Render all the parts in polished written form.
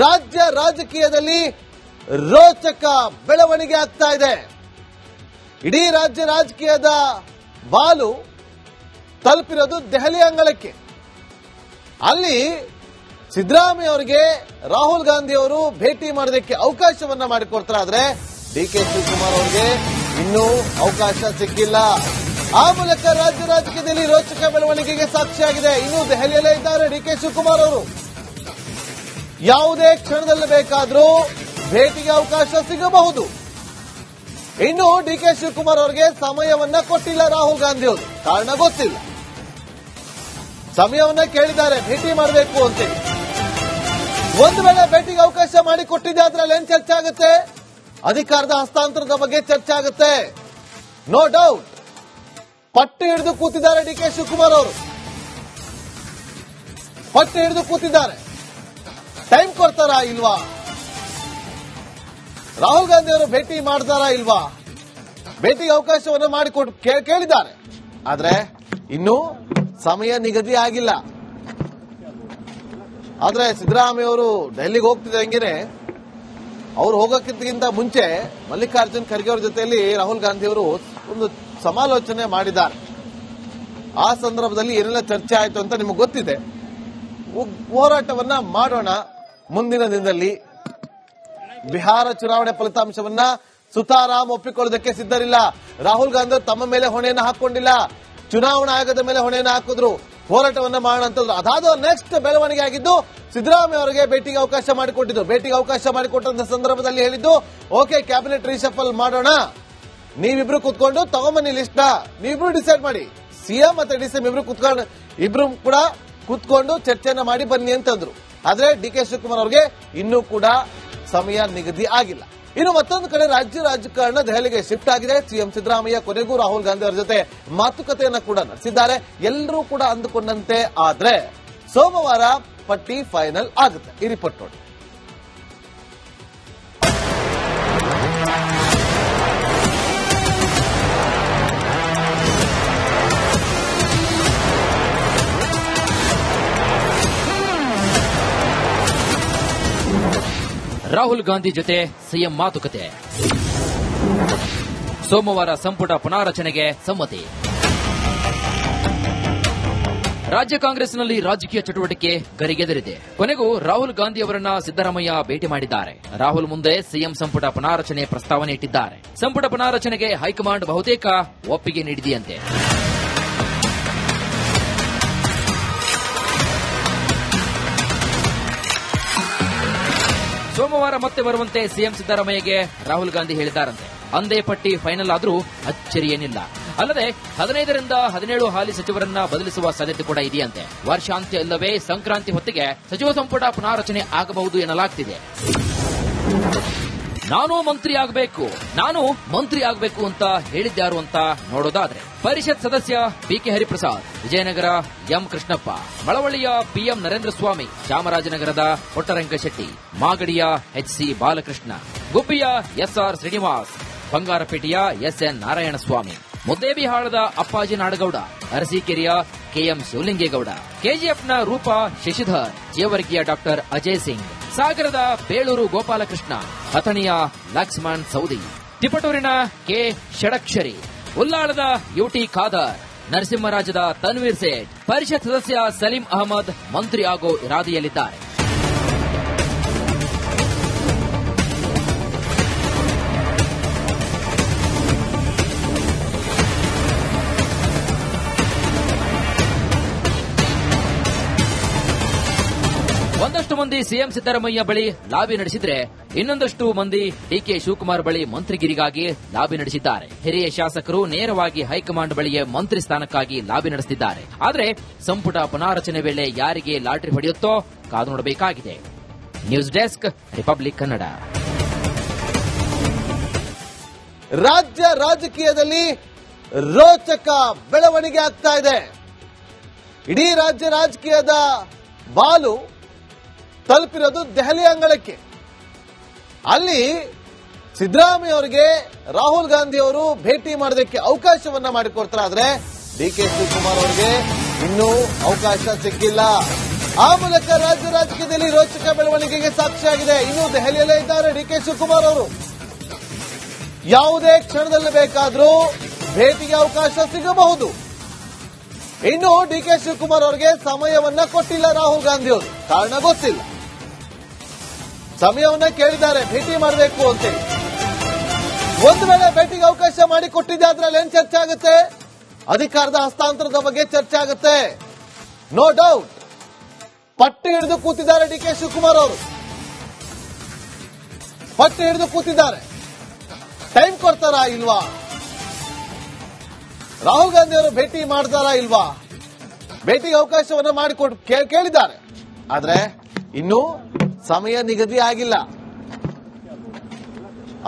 ರಾಜ್ಯ ರಾಜಕೀಯದಲ್ಲಿ ರೋಚಕ ಬೆಳವಣಿಗೆ ಆಗ್ತಾ ಇದೆ. ಇಡೀ ರಾಜ್ಯ ರಾಜಕೀಯದ ಬಾಲು ತಲುಪಿರೋದು ದೆಹಲಿ ಅಂಗಳಕ್ಕೆ. ಅಲ್ಲಿ ಸಿದ್ದರಾಮಯ್ಯ ಅವರಿಗೆ ರಾಹುಲ್ ಗಾಂಧಿ ಅವರು ಭೇಟಿ ಮಾಡೋದಕ್ಕೆ ಅವಕಾಶವನ್ನ ಮಾಡಿಕೊಡ್ತಾರೆ. ಆದ್ರೆ ಡಿಕೆ ಶಿವಕುಮಾರ್ ಅವರಿಗೆ ಇನ್ನೂ ಅವಕಾಶ ಸಿಕ್ಕಿಲ್ಲ. ಆ ಮೂಲಕ ರಾಜ್ಯ ರಾಜಕೀಯದಲ್ಲಿ ರೋಚಕ ಬೆಳವಣಿಗೆಗೆ ಸಾಕ್ಷಿಯಾಗಿದೆ. ಇನ್ನೂ ದೆಹಲಿಯಲ್ಲೇ ಇದ್ದಾರೆ ಡಿಕೆ ಶಿವಕುಮಾರ್ ಅವರು. ಯಾವುದೇ ಕ್ಷಣದಲ್ಲಿ ಬೇಕಾದರೂ ಭೇಟಿಗೆ ಅವಕಾಶ ಸಿಗಬಹುದು. ಇನ್ನು ಡಿಕೆ ಶಿವಕುಮಾರ್ ಅವರಿಗೆ ಸಮಯವನ್ನ ಕೊಟ್ಟಿಲ್ಲ ರಾಹುಲ್ ಗಾಂಧಿ ಅವರು. ಕಾರಣ ಗೊತ್ತಿಲ್ಲ. ಸಮಯವನ್ನ ಕೇಳಿದ್ದಾರೆ ಭೇಟಿ ಮಾಡಬೇಕು ಅಂತೇಳಿ. ಒಂದು ವೇಳೆ ಭೇಟಿಗೆ ಅವಕಾಶ ಮಾಡಿಕೊಟ್ಟಿದ್ದೆ ಅದ್ರಲ್ಲಿ ಏನ್ ಚರ್ಚೆ ಆಗುತ್ತೆ? ಅಧಿಕಾರದ ಹಸ್ತಾಂತರದ ಬಗ್ಗೆ ಚರ್ಚೆ ಆಗುತ್ತೆ. No doubt. ಪಟ್ಟು ಹಿಡಿದು ಕೂತಿದ್ದಾರೆ ಡಿಕೆ ಶಿವಕುಮಾರ್ ಅವರು. ಪಟ್ಟು ಹಿಡಿದು ಕೂತಿದ್ದಾರೆ. ಟೈಮ್ ಕೊಡ್ತಾರಾ ಇಲ್ವಾ? ರಾಹುಲ್ ಗಾಂಧಿ ಅವರು ಭೇಟಿ ಮಾಡ್ತಾರಾ ಇಲ್ವಾ? ಭೇಟಿಗೆ ಅವಕಾಶವನ್ನು ಮಾಡಿಕೊಟ್ಟು ಕೇಳಿದ್ದಾರೆ. ಆದ್ರೆ ಇನ್ನೂ ಸಮಯ ನಿಗದಿ ಆಗಿಲ್ಲ. ಆದ್ರೆ ಸಿದ್ದರಾಮಯ್ಯ ಅವರು ಡೆಲ್ಲಿಗೆ ಹೋಗ್ತಿದ್ದಂಗೆನೆ ಅವ್ರು ಹೋಗೋಕ್ಕಿಂತ ಮುಂಚೆ ಮಲ್ಲಿಕಾರ್ಜುನ್ ಖರ್ಗೆ ಅವರ ಜೊತೆಯಲ್ಲಿ ರಾಹುಲ್ ಗಾಂಧಿ ಅವರು ಒಂದು ಸಮಾಲೋಚನೆ ಮಾಡಿದ್ದಾರೆ. ಆ ಸಂದರ್ಭದಲ್ಲಿ ಏನೆಲ್ಲ ಚರ್ಚೆ ಆಯಿತು ಅಂತ ನಿಮಗೆ ಗೊತ್ತಿದೆ. ಹೋರಾಟವನ್ನ ಮಾಡೋಣ ಮುಂದಿನ ದಿನದಲ್ಲಿ. ಬಿಹಾರ ಚುನಾವಣೆ ಫಲಿತಾಂಶವನ್ನ ಸುತಾರಾಮ್ ಒಪ್ಪಿಕೊಳ್ಳೋದಕ್ಕೆ ಸಿದ್ಧರಿಲ್ಲ. ರಾಹುಲ್ ಗಾಂಧಿ ತಮ್ಮ ಮೇಲೆ ಹೊಣೆಯನ್ನು ಹಾಕೊಂಡಿಲ್ಲ, ಚುನಾವಣಾ ಆಯೋಗದ ಮೇಲೆ ಹೊಣೆಯನ್ನು ಹಾಕಿದ್ರು. ಹೋರಾಟವನ್ನ ಮಾಡೋಣ ಅಂತಂದ್ರು. ಅದಾದ ನೆಕ್ಸ್ಟ್ ಬೆಳವಣಿಗೆ ಆಗಿದ್ದು ಸಿದ್ದರಾಮಯ್ಯ ಅವರಿಗೆ ಭೇಟಿಗೆ ಅವಕಾಶ ಮಾಡಿಕೊಟ್ಟಿದ್ದು. ಭೇಟಿಗೆ ಅವಕಾಶ ಮಾಡಿಕೊಟ್ಟಂತ ಸಂದರ್ಭದಲ್ಲಿ ಹೇಳಿದ್ದು, ಓಕೆ ಕ್ಯಾಬಿನೆಟ್ ರೀಶಫಲ್ ಮಾಡೋಣ, ನೀವಿಬ್ರು ಕುತ್ಕೊಂಡು ತಗೊಂಬನ್ನಿ ಲಿಸ್ಟ್ ನ, ನೀವಿಬ್ರು ಡಿಸೈಡ್ ಮಾಡಿ, ಸಿಎಂ ಮತ್ತೆ ಡಿಸಿಎಂ ಇಬ್ರು ಕೂಡ ಕುತ್ಕೊಂಡು ಚರ್ಚೆಯನ್ನ ಮಾಡಿ ಬನ್ನಿ ಅಂತಂದ್ರು. ಆದ್ರೆ ಡಿಕೆ ಶಿವಕುಮಾರ್ ಅವರಿಗೆ ಇನ್ನೂ ಕೂಡ ಸಮಯ ನಿಗದಿ ಆಗಿಲ್ಲ. ಇನ್ನು ಮತ್ತೊಂದು ಕಡೆ ರಾಜ್ಯ ರಾಜಕಾರಣ ದೆಹಲಿಗೆ ಶಿಫ್ಟ್ ಆಗಿದೆ. ಸಿಎಂ ಸಿದ್ದರಾಮಯ್ಯ ಕೊನೆಗೂ ರಾಹುಲ್ ಗಾಂಧಿ ಅವರ ಜೊತೆ ಮಾತುಕತೆಯನ್ನ ಕೂಡ ನಡೆಸಿದ್ದಾರೆ. ಎಲ್ಲರೂ ಕೂಡ ಅಂದುಕೊಂಡಂತೆ ಆದ್ರೆ ಸೋಮವಾರ ಪಟ್ಟಿ ಫೈನಲ್ ಆಗುತ್ತೆ. ಈ ರಿಪೋರ್ಟ್ ನೋಡಿ. ರಾಹುಲ್ ಗಾಂಧಿ ಜೊತೆ ಸಿಎಂ ಮಾತುಕತೆ. ಸೋಮವಾರ ಸಂಪುಟ ಪುನಾರಚನೆಗೆ ಸಮ್ಮತಿ. ರಾಜ್ಯ ಕಾಂಗ್ರೆಸ್ನಲ್ಲಿ ರಾಜಕೀಯ ಚಟುವಟಿಕೆ ಗರಿಗೆದರಿದೆ. ಕೊನೆಗೂ ರಾಹುಲ್ ಗಾಂಧಿ ಅವರನ್ನ ಸಿದ್ದರಾಮಯ್ಯ ಭೇಟಿ ಮಾಡಿದ್ದಾರೆ. ರಾಹುಲ್ ಮುಂದೆ ಸಿಎಂ ಸಂಪುಟ ಪುನಾರಚನೆ ಪ್ರಸ್ತಾವನೆ ಇಟ್ಟಿದ್ದಾರೆ. ಸಂಪುಟ ಪುನಾರಚನೆಗೆ ಹೈಕಮಾಂಡ್ ಬಹುತೇಕ ಒಪ್ಪಿಗೆ ನೀಡಿದೆಯಂತೆ. ಸೋಮವಾರ ಮತ್ತೆ ಬರುವಂತೆ ಸಿಎಂ ಸಿದ್ದರಾಮಯ್ಯಗೆ ರಾಹುಲ್ ಗಾಂಧಿ ಹೇಳಿದ್ದಾರಂತೆ. ಅಂದೇ ಪಟ್ಟಿ ಫೈನಲ್ ಆದರೂ ಅಚ್ಚರಿಯೇನಿಲ್ಲ. ಅಲ್ಲದೆ 15ರಿಂದ 17 ಹಾಲಿ ಸಚಿವರನ್ನ ಬದಲಿಸುವ ಸಾಧ್ಯತೆ ಕೂಡ ಇದೆಯಂತೆ. ವರ್ಷಾಂತ್ಯ ಇಲ್ಲವೇ ಸಂಕ್ರಾಂತಿ ಹೊತ್ತಿಗೆ ಸಚಿವ ಸಂಪುಟ ಪುನಾರಚನೆ ಆಗಬಹುದು ಎನ್ನಲಾಗ್ತಿದೆ. ನಾನು ಮಂತ್ರಿ ಆಗಬೇಕು ಅಂತ ಹೇಳಿದ್ಯಾರು ಅಂತ ನೋಡೋದಾದ್ರೆ ಪರಿಷತ್ ಸದಸ್ಯ ಬಿಕೆ ಹರಿಪ್ರಸಾದ್, ವಿಜಯನಗರ ಎಂ ಕೃಷ್ಣಪ್ಪ, ಮಳವಳ್ಳಿಯ ಪಿಎಂ ನರೇಂದ್ರ ಸ್ವಾಮಿ, ಚಾಮರಾಜನಗರದ ಪುಟ್ಟರಂಗಶೆಟ್ಟಿ, ಮಾಗಡಿಯ ಎಚ್ಸಿ ಬಾಲಕೃಷ್ಣ, ಗುಬ್ಬಿಯ ಎಸ್ಆರ್ ಶ್ರೀನಿವಾಸ್, ಬಂಗಾರಪೇಟೆಯ ಎಸ್ಎನ್ ನಾರಾಯಣಸ್ವಾಮಿ, ಮುದ್ದೇಬಿಹಾಳದ ಅಪ್ಪಾಜಿ ನಾಡಗೌಡ, ಅರಸೀಕೆರೆಯ ಕೆಎಂ ಶಿವಲಿಂಗೇಗೌಡ, ಕೆಜಿಎಫ್ನ ರೂಪಾ ಶಶಿಧರ್, ಜೇವರ್ಗಿಯ ಡಾಕ್ಟರ್ ಅಜಯ್ ಸಿಂಗ್, ಸಾಗರದ ಬೇಳೂರು ಗೋಪಾಲಕೃಷ್ಣ, ಅಥಣಿಯ ಲಕ್ಷ್ಮಣ್ ಸೌದಿ, ತಿಪಟೂರಿನ ಕೆ ಷಡಕ್ಷರಿ, ಉಲ್ಲಾಳದ ಯುಟಿ ಖಾದರ್, ನರಸಿಂಹರಾಜದ ತನ್ವೀರ್ ಸೇಠ್, ಪರಿಷತ್ ಸದಸ್ಯ ಸಲೀಂ ಅಹಮದ್ ಮಂತ್ರಿ ಆಗೋ ಇರಾದೆಯಲ್ಲಿದ್ದಾರೆ. ಒಂದಷ್ಟು ಮಂದಿ ಸಿಎಂ ಸಿದ್ದರಾಮಯ್ಯ ಬಳಿ ಲಾಬಿ ನಡೆಸಿದ್ರೆ ಇನ್ನೊಂದಷ್ಟು ಮಂದಿ ಡಿಕೆ ಶಿವಕುಮಾರ್ ಬಳಿ ಮಂತ್ರಿಗಿರಿಗಾಗಿ ಲಾಬಿ ನಡೆಸಿದ್ದಾರೆ. ಹಿರಿಯ ಶಾಸಕರು ನೇರವಾಗಿ ಹೈಕಮಾಂಡ್ ಬಳಿಗೆ ಮಂತ್ರಿ ಸ್ಥಾನಕ್ಕಾಗಿ ಲಾಬಿ ನಡೆಸಿದ್ದಾರೆ. ಆದರೆ ಸಂಪುಟ ಪುನಾರಚನೆ ವೇಳೆ ಯಾರಿಗೆ ಲಾಟರಿ ಹೊಡೆಯುತ್ತೋ ಕಾದು ನೋಡಬೇಕಾಗಿದೆ. News desk, republic Kannada. ರಾಜ್ಯ ರಾಜಕೀಯದಲ್ಲಿ ರೋಚಕ ಬೆಳವಣಿಗೆ ಆಗ್ತಾ ಇದೆ. ಇಡೀ ರಾಜ್ಯ ರಾಜಕೀಯದ ಬಾಲು ತಲುಪಿರೋದು ದೆಹಲಿ ಅಂಗಳಕ್ಕೆ. ಅಲ್ಲಿ ಸಿದ್ದರಾಮಯ್ಯ ಅವರಿಗೆ ರಾಹುಲ್ ಗಾಂಧಿ ಅವರು ಭೇಟಿ ಮಾಡೋದಕ್ಕೆ ಅವಕಾಶವನ್ನ ಮಾಡಿಕೊಡ್ತಾರೆ. ಆದ್ರೆ ಡಿಕೆ ಶಿವಕುಮಾರ್ ಅವರಿಗೆ ಇನ್ನೂ ಅವಕಾಶ ಸಿಕ್ಕಿಲ್ಲ. ಆ ಮೂಲಕ ರಾಜ್ಯ ರಾಜಕೀಯದಲ್ಲಿ ರೋಚಕ ಬೆಳವಣಿಗೆಗೆ ಸಾಕ್ಷಿಯಾಗಿದೆ. ಇನ್ನು ದೆಹಲಿಯಲ್ಲೇ ಇದ್ದಾರೆ ಡಿಕೆ ಶಿವಕುಮಾರ್ ಅವರು. ಯಾವುದೇ ಕ್ಷಣದಲ್ಲಿ ಬೇಕಾದರೂ ಭೇಟಿಗೆ ಅವಕಾಶ ಸಿಗಬಹುದು. ಇನ್ನು ಡಿಕೆ ಶಿವಕುಮಾರ್ ಅವರಿಗೆ ಸಮಯವನ್ನ ಕೊಟ್ಟಿಲ್ಲ ರಾಹುಲ್ ಗಾಂಧಿ ಅವರು. ಕಾರಣ ಗೊತ್ತಿಲ್ಲ. ಸಮಯವನ್ನ ಕೇಳಿದ್ದಾರೆ ಭೇಟಿ ಮಾಡಬೇಕು ಅಂತೇಳಿ. ಒಂದು ವೇಳೆ ಭೇಟಿಗೆ ಅವಕಾಶ ಮಾಡಿ ಕೊಟ್ಟಿದ್ದೆ ಅದ್ರಲ್ಲಿ ಏನ್ ಚರ್ಚೆ ಆಗುತ್ತೆ? ಅಧಿಕಾರದ ಹಸ್ತಾಂತರದ ಬಗ್ಗೆ ಚರ್ಚೆ ಆಗುತ್ತೆ, ನೋ ಡೌಟ್. ಪಟ್ಟು ಹಿಡಿದು ಕೂತಿದ್ದಾರೆ ಡಿಕೆ ಶಿವಕುಮಾರ್ ಅವರು. ಪಟ್ಟು ಹಿಡಿದು ಕೂತಿದ್ದಾರೆ. ಟೈಮ್ ಕೊಡ್ತಾರಾ ಇಲ್ವಾ? ರಾಹುಲ್ ಗಾಂಧಿ ಅವರು ಭೇಟಿ ಮಾಡ್ತಾರಾ ಇಲ್ವಾ? ಭೇಟಿಗೆ ಅವಕಾಶವನ್ನ ಮಾಡಿಕೊಟ್ಟು ಕೇಳಿದ್ದಾರೆ. ಆದ್ರೆ ಇನ್ನೂ ಸಮಯ ನಿಗದಿ ಆಗಿಲ್ಲ.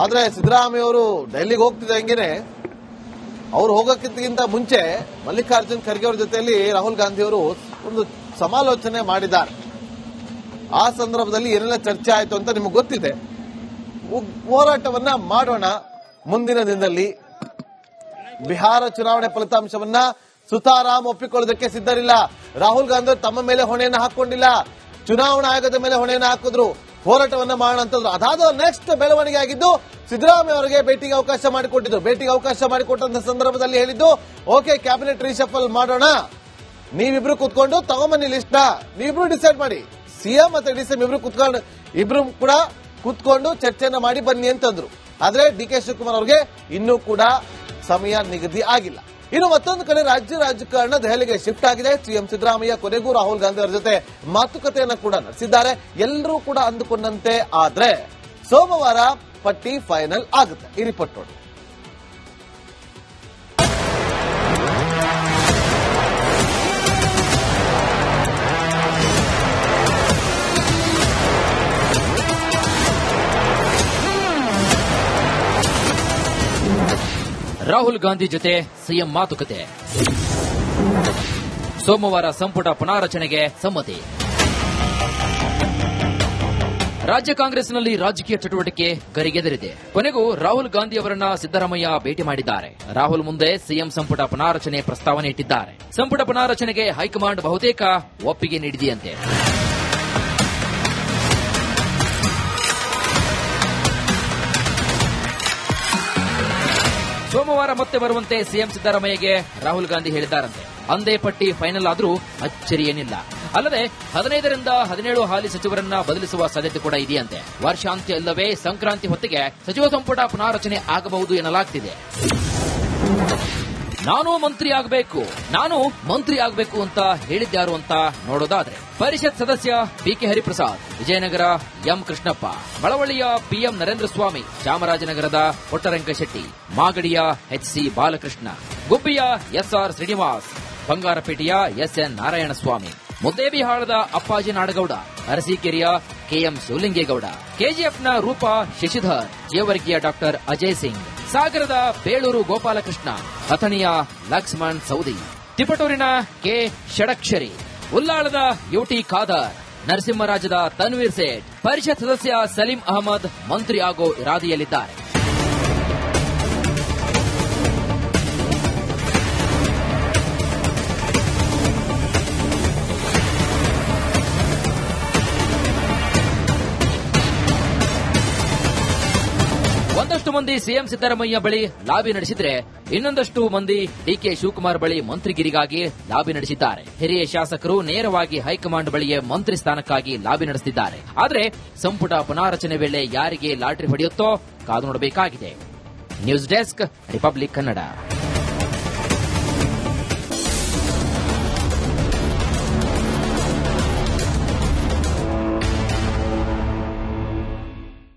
ಆದ್ರೆ ಸಿದ್ದರಾಮಯ್ಯ ಅವರು ಡೆಲ್ಲಿಗೆ ಹೋಗ್ತಿದ್ದಂಗೆನೆ ಅವ್ರು ಹೋಗೋಕ್ಕಿಂತ ಮುಂಚೆ ಮಲ್ಲಿಕಾರ್ಜುನ್ ಖರ್ಗೆ ಅವರ ಜೊತೆಯಲ್ಲಿ ರಾಹುಲ್ ಗಾಂಧಿ ಅವರು ಒಂದು ಸಮಾಲೋಚನೆ ಮಾಡಿದ್ದಾರೆ. ಆ ಸಂದರ್ಭದಲ್ಲಿ ಏನೆಲ್ಲ ಚರ್ಚೆ ಆಯಿತು ಅಂತ ನಿಮಗೆ ಗೊತ್ತಿದೆ. ಹೋರಾಟವನ್ನ ಮಾಡೋಣ ಮುಂದಿನ ದಿನದಲ್ಲಿ. ಬಿಹಾರ ಚುನಾವಣೆ ಫಲಿತಾಂಶವನ್ನ ಸುತಾರಾಮ್ ಒಪ್ಪಿಕೊಳ್ಳೋದಕ್ಕೆ ಸಿದ್ಧರಿಲ್ಲ. ರಾಹುಲ್ ಗಾಂಧಿ ತಮ್ಮ ಮೇಲೆ ಹೊಣೆಯನ್ನು ಹಾಕೊಂಡಿಲ್ಲ, ಚುನಾವಣಾ ಆಯೋಗದ ಮೇಲೆ ಹೊಣೆಯನ್ನು ಹಾಕಿದ್ರು. ಹೋರಾಟವನ್ನ ಮಾಡೋಣ ಅಂತಂದ್ರು. ಅದಾದ ನೆಕ್ಸ್ಟ್ ಬೆಳವಣಿಗೆ ಆಗಿದ್ದು ಸಿದ್ದರಾಮಯ್ಯ ಅವರಿಗೆ ಭೇಟಿಗೆ ಅವಕಾಶ ಮಾಡಿಕೊಟ್ಟಿದ್ದು. ಭೇಟಿಗೆ ಅವಕಾಶ ಮಾಡಿಕೊಟ್ಟಂತ ಸಂದರ್ಭದಲ್ಲಿ ಹೇಳಿದ್ದು, ಓಕೆ ಕ್ಯಾಬಿನೆಟ್ ರೀಶಫಲ್ ಮಾಡೋಣ, ನೀವಿಬ್ರು ಕುತ್ಕೊಂಡು ತಗೊಂಬನ್ನಿ ಲಿಸ್ಟ್ ನ, ನೀವಿಬ್ರು ಡಿಸೈಡ್ ಮಾಡಿ. ಸಿಎಂ ಮತ್ತೆ ಡಿಸಿಎಂ ಇಬ್ರು ಕೂಡ ಕುತ್ಕೊಂಡು ಚರ್ಚೆಯನ್ನ ಮಾಡಿ ಬನ್ನಿ ಅಂತಂದ್ರು. ಆದ್ರೆ ಡಿಕೆ ಶಿವಕುಮಾರ್ ಅವರಿಗೆ ಇನ್ನೂ ಕೂಡ ಸಮಯ ನಿಗದಿ ಆಗಿಲ್ಲ. ಇನ್ನು ಮತ್ತೊಂದು ಕಡೆ ರಾಜ್ಯ ರಾಜಕಾರಣ ದೆಹಲಿಗೆ ಶಿಫ್ಟ್ ಆಗಿದೆ. ಸಿಎಂ ಸಿದ್ದರಾಮಯ್ಯ ಕೊನೆಗೂ ರಾಹುಲ್ ಗಾಂಧಿ ಅವರ ಜೊತೆ ಮಾತುಕತೆಯನ್ನು ಕೂಡ ನಡೆಸಿದ್ದಾರೆ. ಎಲ್ಲರೂ ಕೂಡ ಅಂದುಕೊಂಡಂತೆ ಆದ್ರೆ ಸೋಮವಾರ ಪಟ್ಟಿ ಫೈನಲ್ ಆಗುತ್ತೆ. ಈ ರಿಪೋರ್ಟ್ ನೋಡಿ. ರಾಹುಲ್ ಗಾಂಧಿ ಜೊತೆ ಸಿಎಂ ಮಾತುಕತೆ. ಸೋಮವಾರ ಸಂಪುಟ ಪುನಾರಚನೆಗೆ ಸಮ್ಮತಿ. ರಾಜ್ಯ ಕಾಂಗ್ರೆಸ್ನಲ್ಲಿ ರಾಜಕೀಯ ಚಟುವಟಿಕೆ ಗರಿಗೆದರಿದೆ. ಕೊನೆಗೂ ರಾಹುಲ್ ಗಾಂಧಿ ಅವರನ್ನ ಸಿದ್ದರಾಮಯ್ಯ ಭೇಟಿ ಮಾಡಿದ್ದಾರೆ. ರಾಹುಲ್ ಮುಂದೆ ಸಿಎಂ ಸಂಪುಟ ಪುನಾರಚನೆ ಪ್ರಸ್ತಾವನೆ ಇಟ್ಟಿದ್ದಾರೆ. ಸಂಪುಟ ಪುನಾರಚನೆಗೆ ಹೈಕಮಾಂಡ್ ಬಹುತೇಕ ಒಪ್ಪಿಗೆ ನೀಡಿದೆಯಂತೆ. ಸೋಮವಾರ ಮತ್ತೆ ಬರುವಂತೆ ಸಿಎಂ ಸಿದ್ದರಾಮಯ್ಯಗೆ ರಾಹುಲ್ ಗಾಂಧಿ ಹೇಳಿದ್ದಾರಂತೆ. ಅಂದೇ ಪಟ್ಟಿ ಫೈನಲ್ ಆದರೂ ಅಚ್ಚರಿಯೇನಿಲ್ಲ. ಅಲ್ಲದೆ 15ರಿಂದ 17 ಹಾಲಿ ಸಚಿವರನ್ನ ಬದಲಿಸುವ ಸಾಧ್ಯತೆ ಕೂಡ ಇದೆಯಂತೆ. ವರ್ಷಾಂತ್ಯ ಇಲ್ಲವೇ ಸಂಕ್ರಾಂತಿ ಹೊತ್ತಿಗೆ ಸಚಿವ ಸಂಪುಟ ಪುನಾರಚನೆ ಆಗಬಹುದು ಎನ್ನಲಾಗ್ತಿದೆ. ನಾನು ಮಂತ್ರಿ ಆಗಬೇಕು ಅಂತ ಹೇಳಿದ್ಯಾರು ಅಂತ ನೋಡೋದಾದ್ರೆ ಪರಿಷತ್ ಸದಸ್ಯ ಬಿಕೆ ಹರಿಪ್ರಸಾದ್, ವಿಜಯನಗರ ಎಂ ಕೃಷ್ಣಪ್ಪ, ಮಳವಳ್ಳಿಯ ಪಿಎಂ ನರೇಂದ್ರ ಸ್ವಾಮಿ, ಚಾಮರಾಜನಗರದ ಪುಟ್ಟರಂಗಶೆಟ್ಟಿ, ಮಾಗಡಿಯ ಎಚ್ಸಿ ಬಾಲಕೃಷ್ಣ, ಗುಬ್ಬಿಯ ಎಸ್ಆರ್ ಶ್ರೀನಿವಾಸ್, ಬಂಗಾರಪೇಟೆಯ ಎಸ್ಎನ್ ನಾರಾಯಣಸ್ವಾಮಿ, ಮುದ್ದೇಬಿಹಾಳದ ಅಪ್ಪಾಜಿ ನಾಡಗೌಡ, ಅರಸೀಕೆರೆಯ ಕೆಎಂ ಶಿವಲಿಂಗೇಗೌಡ, ಕೆಜಿಎಫ್ನ ರೂಪಾ ಶಶಿಧರ್, ಜೇವರ್ಗಿಯ ಡಾಕ್ಟರ್ ಅಜಯ್ ಸಿಂಗ್, ಸಾಗರದ ಬೇಳೂರು ಗೋಪಾಲಕೃಷ್ಣ, ಅಥಣಿಯ ಲಕ್ಷ್ಮಣ್ ಸೌದಿ, ತಿಪಟೂರಿನ ಕೆ ಷಡಕ್ಷರಿ, ಉಲ್ಲಾಳದ ಯುಟಿ ಖಾದರ್, ನರಸಿಂಹರಾಜದ ತನ್ವೀರ್ ಸೇಠ್, ಪರಿಷತ್ ಸದಸ್ಯ ಸಲೀಂ ಅಹಮದ್ ಮಂತ್ರಿ ಆಗೋ ಇರಾದೆಯಲ್ಲಿದ್ದಾರೆ. ಒಂದಷ್ಟು ಮಂದಿ ಸಿಎಂ ಸಿದ್ದರಾಮಯ್ಯ ಬಳಿ ಲಾಬಿ ನಡೆಸಿದ್ರೆ, ಇನ್ನೊಂದಷ್ಟು ಮಂದಿ ಡಿಕೆ ಶಿವಕುಮಾರ್ ಬಳಿ ಮಂತ್ರಿಗಿರಿಗಾಗಿ ಲಾಬಿ ನಡೆಸಿದ್ದಾರೆ. ಹಿರಿಯ ಶಾಸಕರು ನೇರವಾಗಿ ಹೈಕಮಾಂಡ್ ಬಳಿಯೇ ಮಂತ್ರಿ ಸ್ಥಾನಕ್ಕಾಗಿ ಲಾಬಿ ನಡೆಸಿದ್ದಾರೆ. ಆದರೆ ಸಂಪುಟ ಪುನಾರಚನೆ ವೇಳೆ ಯಾರಿಗೆ ಲಾಟರಿ ಹೊಡೆಯುತ್ತೋ ಕಾದು ನೋಡಬೇಕಾಗಿದೆ. News desk, republic Kannada.